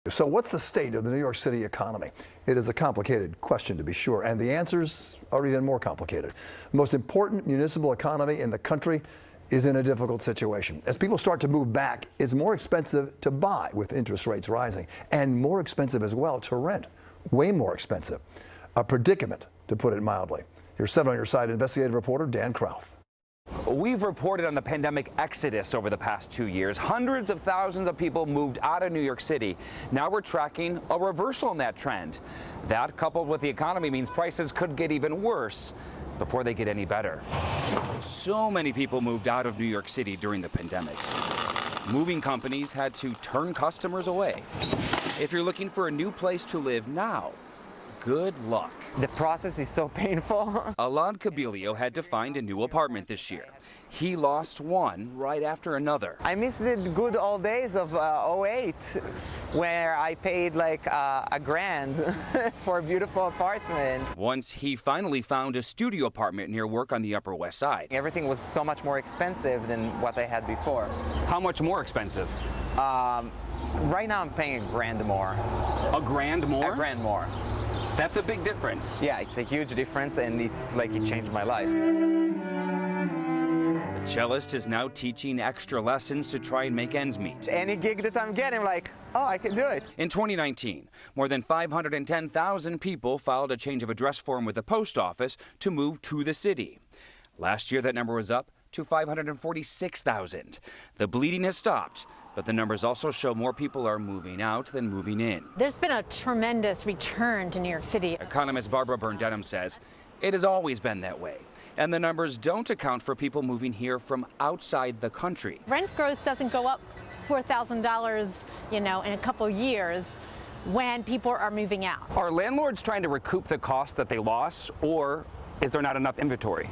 So what's the state of the New York City economy? It is a complicated question, to be sure, and the answers are even more complicated. The most important municipal economy in the country is in a difficult situation. As people start to move back, it's more expensive to buy with interest rates rising, and more expensive as well to rent. Way more expensive. A predicament, to put it mildly. Here's 7 on Your Side investigative reporter Dan Krauth. We've reported on the pandemic exodus over the past 2 years. Hundreds of thousands of people moved out of New York City. Now we're tracking a reversal in that trend. That, coupled with the economy, means prices could get even worse before they get any better. So many people moved out of New York City during the pandemic. Moving companies had to turn customers away. If you're looking for a new place to live now, good luck. The process is so painful. Alon Cabilio had to find a new apartment this year. He lost one right after another. I miss the good old days of '08, where I paid like $1,000 for a beautiful apartment. Once he finally found a studio apartment near work on the Upper West Side. Everything was so much more expensive than what I had before. How much more expensive? Right now I'm paying $1,000 more. $1,000 more? $1,000 more. That's a big difference. Yeah, it's a huge difference, and it's like it changed my life. The cellist is now teaching extra lessons to try and make ends meet. Any gig that I'm getting, I'm like, oh, I can do it. In 2019, more than 510,000 people filed a change of address form with the post office to move to the city. Last year, that number was up to 546,000. The bleeding has stopped, but the numbers also show more people are moving out than moving in. There's been a tremendous return to New York City. Economist Barbara Byrne-Denham says it has always been that way, and the numbers don't account for people moving here from outside the country. Rent growth doesn't go up $4,000, in a couple years when people are moving out. Are landlords trying to recoup the cost that they lost, or is there not enough inventory?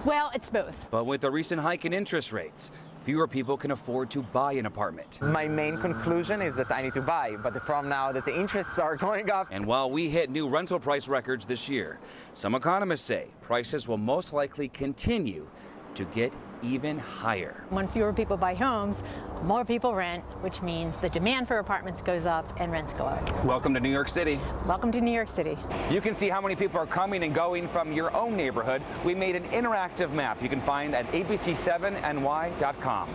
Well, it's both. But with the recent hike in interest rates, fewer people can afford to buy an apartment. My main conclusion is that I need to buy, but the problem now that the interests are going up. And while we hit new rental price records this year, some economists say prices will most likely continue to get even higher. When fewer people buy homes, more people rent, which means the demand for apartments goes up and rents go up. Welcome to New York City. Welcome to New York City. You can see how many people are coming and going from your own neighborhood. We made an interactive map you can find at abc7ny.com.